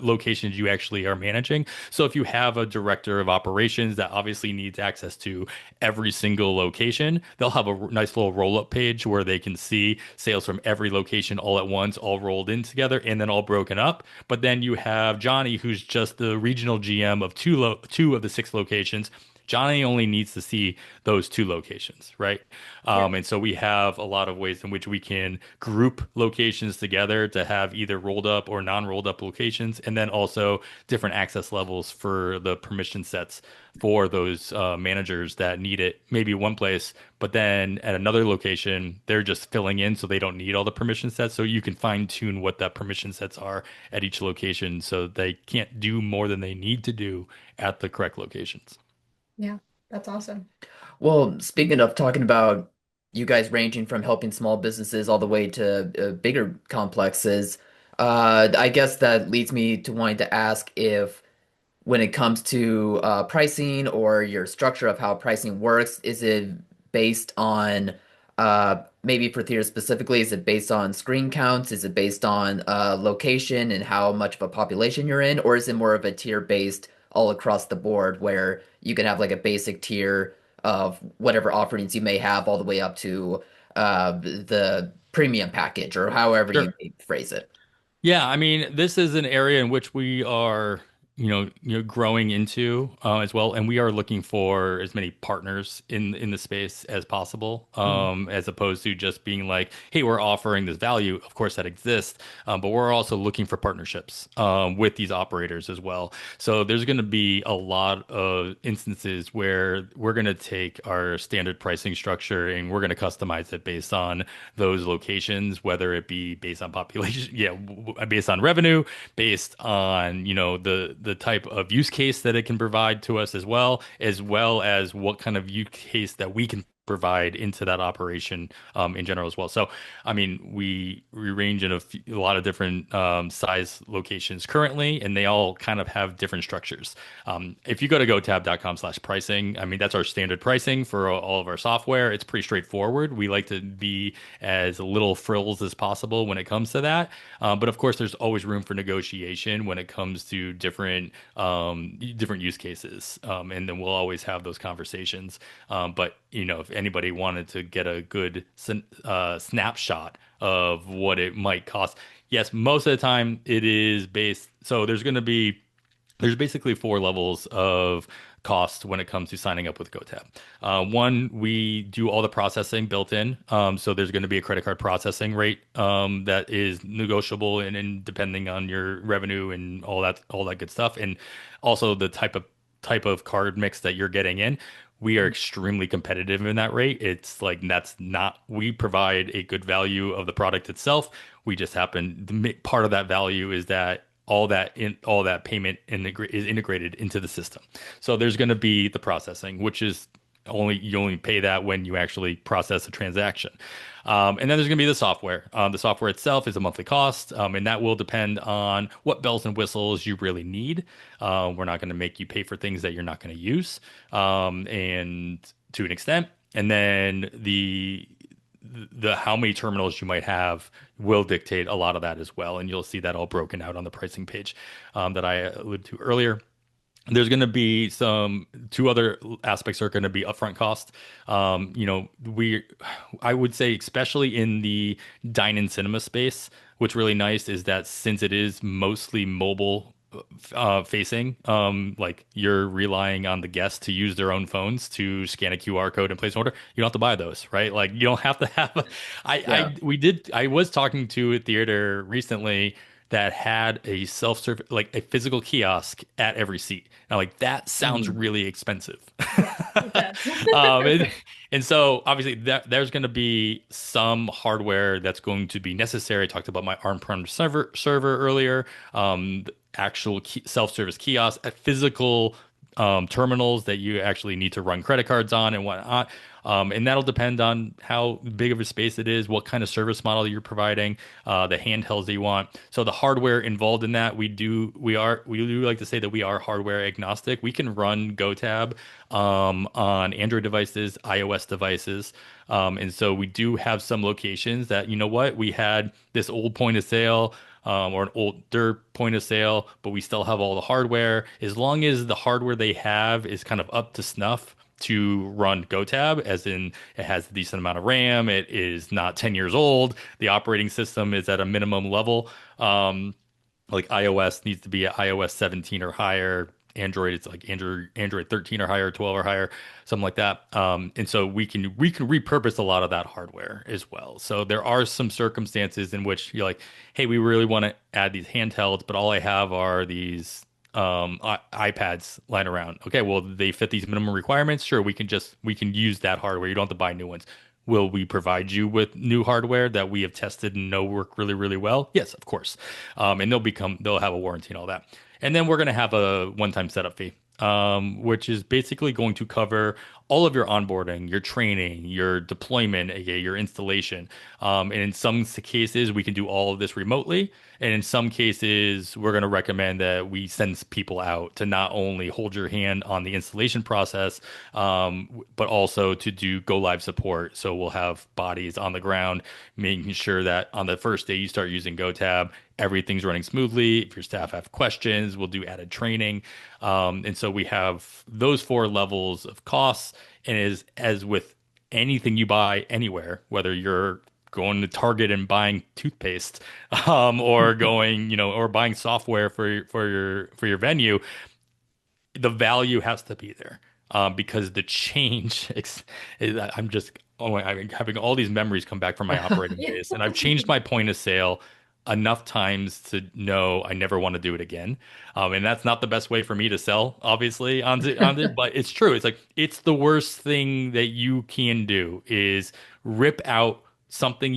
locations you actually are managing. So if you have a director of operations that obviously needs access to every single location, they'll have a nice little roll-up page where they can see sales from every location all at once, all rolled in together and then all broken up. But then you have Johnny, who's just the regional GM of two of the six locations. Johnny only needs to see those two locations, right? Yep. And so we have a lot of ways in which we can group locations together to have either rolled up or non-rolled up locations, and then also different access levels for the permission sets for those managers that need it maybe one place, but then at another location, they're just filling in so they don't need all the permission sets. So you can fine tune what that permission sets are at each location so they can't do more than they need to do at the correct locations. Yeah, that's awesome. Well, speaking of talking about you guys ranging from helping small businesses all the way to bigger complexes, I guess that leads me to wanting to ask if when it comes to pricing or your structure of how pricing works, is it based on maybe for theaters specifically, is it based on screen counts? Is it based on location and how much of a population you're in? Or is it more of a tier based all across the board where you can have like a basic tier of whatever offerings you may have all the way up to the premium package or however you Sure. may phrase it? Yeah, I mean, this is an area in which we are, growing into as well, and we are looking for as many partners in the space as possible, Mhm. as opposed to just being like, "Hey, we're offering this value." Of course, that exists, but we're also looking for partnerships with these operators as well. So there's going to be a lot of instances where we're going to take our standard pricing structure and we're going to customize it based on those locations, whether it be based on population, yeah, based on revenue, based on, the type of use case that it can provide to us as well as what kind of use case that we can provide into that operation in general as well. So, I mean, we range in a lot of different size locations currently, and they all kind of have different structures. If you go to gotab.com/pricing, I mean, that's our standard pricing for all of our software. It's pretty straightforward. We like to be as little frills as possible when it comes to that. But of course, there's always room for negotiation when it comes to different use cases, and then we'll always have those conversations. But if anybody wanted to get a good snapshot of what it might cost, yes, most of the time it is based. So there's basically four levels of cost when it comes to signing up with GoTab. One, we do all the processing built in. So there's going to be a credit card processing rate that is negotiable and depending on your revenue and all that good stuff. And also the type of card mix that you're getting in. We are extremely competitive in that rate. It's like we provide a good value of the product itself. We just happen part of that value is that all that payment is integrated into the system. So there's going to be the processing, which is you only pay that when you actually process a transaction. And then there's going to be the software. The software itself is a monthly cost, and that will depend on what bells and whistles you really need. We're not going to make you pay for things that you're not going to use, and to an extent. And then the how many terminals you might have will dictate a lot of that as well. And you'll see that all broken out on the pricing page that I alluded to earlier. There's going to be two other aspects are going to be upfront cost. I would say, especially in the dine-in cinema space, what's really nice is that since it is mostly mobile facing, like you're relying on the guests to use their own phones to scan a QR code and place an order. You don't have to buy those, right? Like you don't have to have. Yeah. I was talking to a theater recently that had a self-service, like a physical kiosk at every seat. Now, like that sounds Mhm. really expensive. It does. And so obviously there's going to be some hardware that's going to be necessary. I talked about my on-prem server earlier. The actual self-service kiosks at physical terminals that you actually need to run credit cards on and whatnot. And that'll depend on how big of a space it is, what kind of service model you're providing, the handhelds that you want. So the hardware involved in that, we do like to say that we are hardware agnostic. We can run GoTab on Android devices, iOS devices. And so we do have some locations that, we had this old point of sale or an older point of sale, but we still have all the hardware. As long as the hardware they have is kind of up to snuff to run GoTab, as in it has a decent amount of RAM, it is not 10 years old, the operating system is at a minimum level. Like iOS needs to be at iOS 17 or higher. Android, it's like Android 13 or higher, 12 or higher, something like that. And so we can repurpose a lot of that hardware as well. So there are some circumstances in which you're like, hey, we really want to add these handhelds, but all I have are these iPads lying around. Okay, well, they fit these minimum requirements. Sure, we can use that hardware. You don't have to buy new ones. Will we provide you with new hardware that we have tested and know work really, really well? Yes, of course. And they'll have a warranty and all that. And then we're going to have a one-time setup fee, which is basically going to cover all of your onboarding, your training, your deployment, aka your installation. And in some cases, we can do all of this remotely. And in some cases, we're going to recommend that we send people out to not only hold your hand on the installation process, but also to do go live support. So we'll have bodies on the ground, making sure that on the first day you start using GoTab, everything's running smoothly. If your staff have questions, we'll do added training. And so we have those four levels of costs. And as with anything you buy anywhere, whether you're going to Target and buying toothpaste, or going, or buying software for your venue, the value has to be there. Because the change, I'm just, I'm having all these memories come back from my operating Yeah. days, and I've changed my point of sale enough times to know I never want to do it again. And that's not the best way for me to sell, obviously, on it, but it's true. It's like it's the worst thing that you can do is rip out something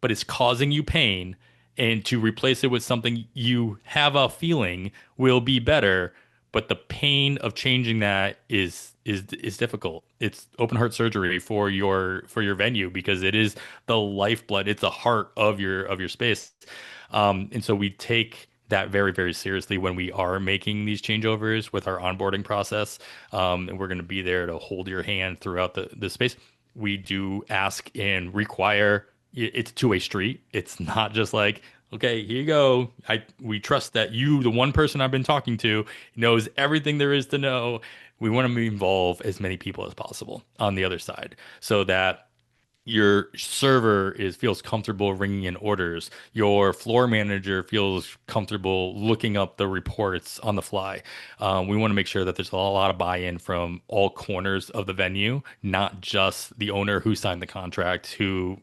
but it's causing you pain, and to replace it with something you have a feeling will be better, but the pain of changing that is difficult. It's open heart surgery for your venue because it is the lifeblood. It's the heart of your space. And so we take that very, very seriously when we are making these changeovers with our onboarding process. And we're going to be there to hold your hand throughout the space. We do ask and require it's a two-way street. It's not just like, okay, here you go. We trust that you, the one person I've been talking to, knows everything there is to know. We want to involve as many people as possible on the other side so that your server feels comfortable ringing in orders. Your floor manager feels comfortable looking up the reports on the fly. We want to make sure that there's a lot of buy-in from all corners of the venue, not just the owner who signed the contract, who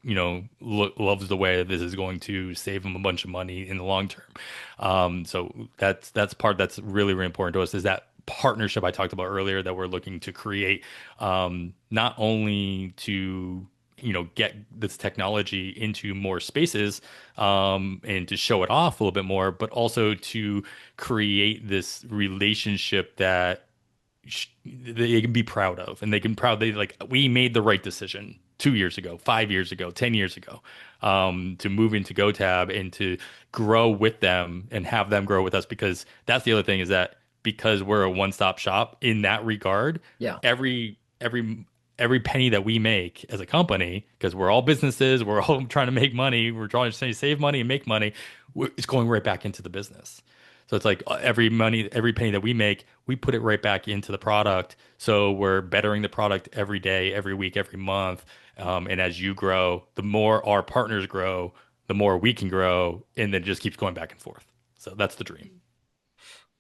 loves the way this is going to save him a bunch of money in the long term. So that's part that's really, really important to us is that partnership I talked about earlier that we're looking to create, not only to get this technology into more spaces, and to show it off a little bit more, but also to create this relationship that they can be proud of, and they like, we made the right decision 2 years ago, 5 years ago, 10 years ago, to move into GoTab and to grow with them and have them grow with us, because that's the other thing is that because we're a one-stop shop in that regard, Yeah. every penny that we make as a company, because we're all businesses, we're all trying to make money, we're trying to save money and make money, it's going right back into the business. So it's like every penny that we make, we put it right back into the product. So we're bettering the product every day, every week, every month. And as you grow, the more our partners grow, the more we can grow, and then it just keeps going back and forth. So that's the dream.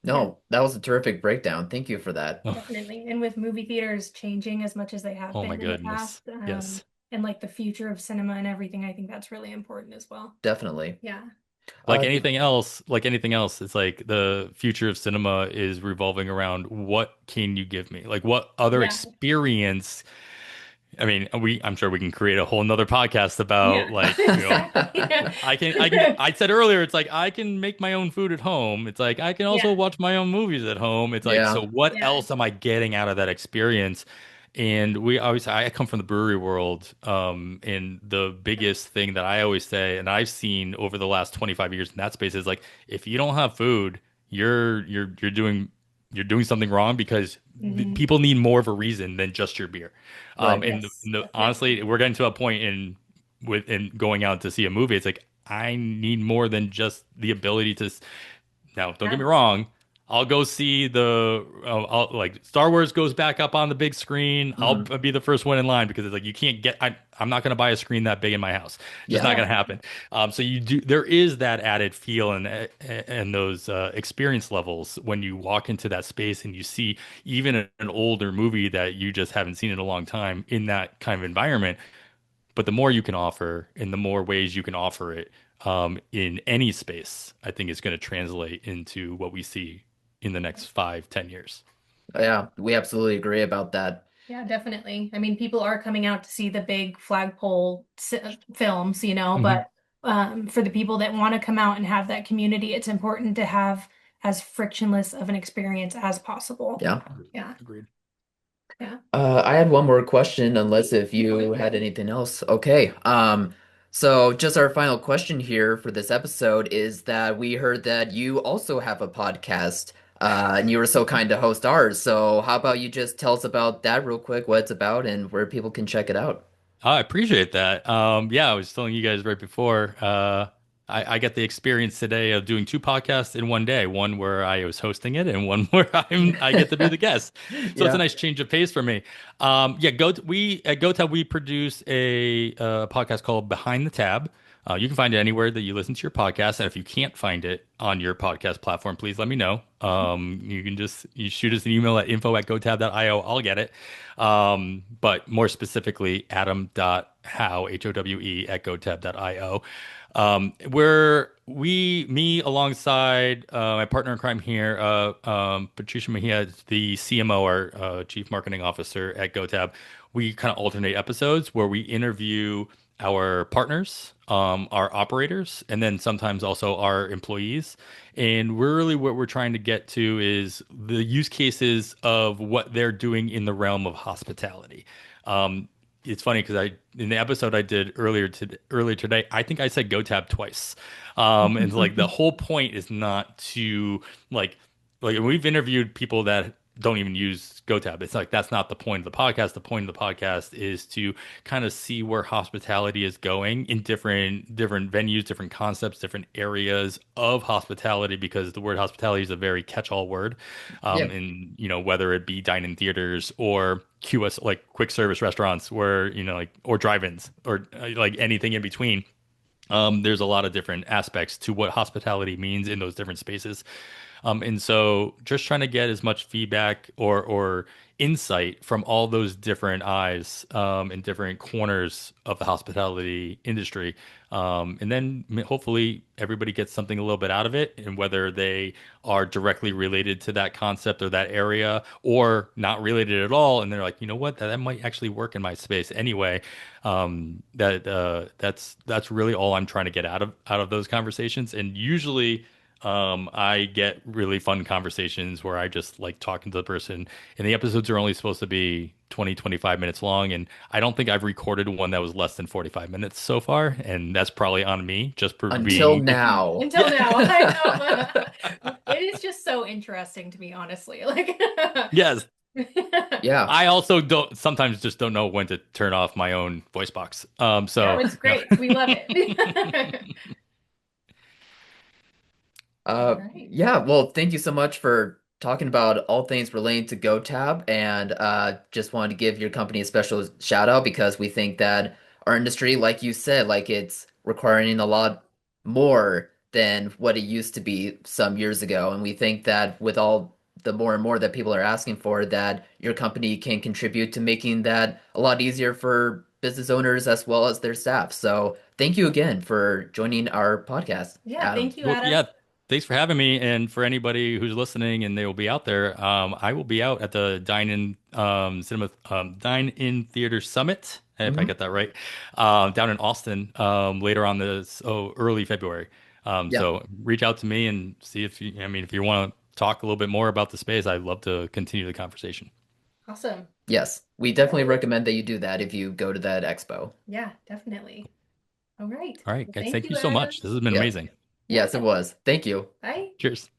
Yeah, No, that was a terrific breakdown. Thank you for that. Oh, definitely. And with movie theaters changing as much as they have oh my been in the past, goodness. Yes. and like the future of cinema and everything, I think that's really important as well. Definitely. Yeah. Uh, Like anything else, it's like the future of cinema is revolving around what can you give me? Like what other Yeah. experience? I mean, I'm sure we can create a whole nother podcast about Yeah. like, Exactly. I said earlier, it's like I can make my own food at home. It's like I can also Yeah. watch my own movies at home. It's like, yeah. so what Yeah. else am I getting out of that experience? And I come from the brewery world, and the biggest thing that I always say, and I've seen over the last 25 years in that space, is like, if you don't have food, you're doing something wrong, because Mhm. people need more of a reason than just your beer. Right. Yes, Honestly, definitely. we're getting to a point in going out to see a movie. It's like I need more than just the ability to. Now, don't get Yeah. me wrong. I'll go see like Star Wars goes back up on the big screen. I'll hmm be the first one in line, because it's like you can't get. I'm not going to buy a screen that big in my house. Just Yeah. not Yeah. going to happen. So you do. There is that added feel and those experience levels when you walk into that space and you see even an older movie that you just haven't seen in a long time in that kind of environment. But the more you can offer and the more ways you can offer it, in any space, I think is going to translate into what we see in the next 5, 10 years. Yeah. We absolutely agree about that. Yeah, definitely. I mean, people are coming out to see the big flagpole films, Hmm. but for the people that want to come out and have that community, it's important to have as frictionless of an experience as possible. Yeah. Yeah. Agreed. Yeah. I had one more question, unless if you had anything else. Okay. So just our final question here for this episode is that we heard that you also have a podcast, and you were so kind to host ours. So how about you just tell us about that real quick, what it's about, and where people can check it out? I appreciate that. Yeah, I was telling you guys right before. I get the experience today of doing two podcasts in one day. One where I was hosting it, and one where I get to be the guest. So it's a Yeah. nice change of pace for me. Yeah, we at GoTab we produce a podcast called Behind the Tab. You can find it anywhere that you listen to your podcast, and if you can't find it on your podcast platform, please let me know. You can just you shoot us an email at info@gotab.io. I'll get it. But more specifically, Adam.Howe, Howe, at gotab.io. Where me alongside my partner in crime here, Patricia Mejia, the CMO, our Chief Marketing Officer at GoTab, we kind of alternate episodes where we interview our partners, our operators, and then sometimes also our employees. And really what we're trying to get to is the use cases of what they're doing in the realm of hospitality. Um, it's funny because I in the episode I did earlier today, I think I said GoTab twice. And like the whole point is not to like like we've interviewed people that don't even use GoTab. It's like that's not the point of the podcast. The point of the podcast is to kind of see where hospitality is going in different venues, different concepts, different areas of hospitality, because the word hospitality is a very catch-all word. Yeah. And whether it be dine-in theaters or QS like quick service restaurants, where like or drive-ins or like anything in between. There's a lot of different aspects to what hospitality means in those different spaces. And so just trying to get as much feedback or insight from all those different eyes in different corners of the hospitality industry. And then hopefully everybody gets something a little bit out of it, and whether they are directly related to that concept or that area or not related at all. And they're like, you know what, that might actually work in my space anyway. That's really all I'm trying to get out of those conversations. And usually I get really fun conversations where I just like talking to the person, and the episodes are only supposed to be 20-25 minutes long. And I don't think I've recorded one that was less than 45 minutes so far. And that's probably on me just for Until being, now. Until now, I yeah. know. It is just so interesting to me, honestly. Like, Yes. Yeah. I also don't sometimes just don't know when to turn off my own voice box. no, So, it's great. We love it. All right. Yeah, well, thank you so much for talking about all things relating to GoTab, and just wanted to give your company a special shout out because we think that our industry, like you said, like it's requiring a lot more than what it used to be some years ago. And we think that with all the more and more that people are asking for, that your company can contribute to making that a lot easier for business owners as well as their staff. So thank you again for joining our podcast, Yeah, Adam. thank you, well, Adam. yeah, thanks for having me. And for anybody who's listening and they will be out there, I will be out at the Dine In Theater Summit, if I Mhm. get that right, down in Austin later on this early February. Yeah. So reach out to me and see if you want to talk a little bit more about the space, I'd love to continue the conversation. Awesome. Yes, we All definitely right. recommend that you do that if you go to that expo. Yeah, definitely. All right. All right, Well, guys, thank thank you, you so Adam. much. This has been Yeah. amazing. Yes, it Yeah. was. Thank you. Bye. Cheers.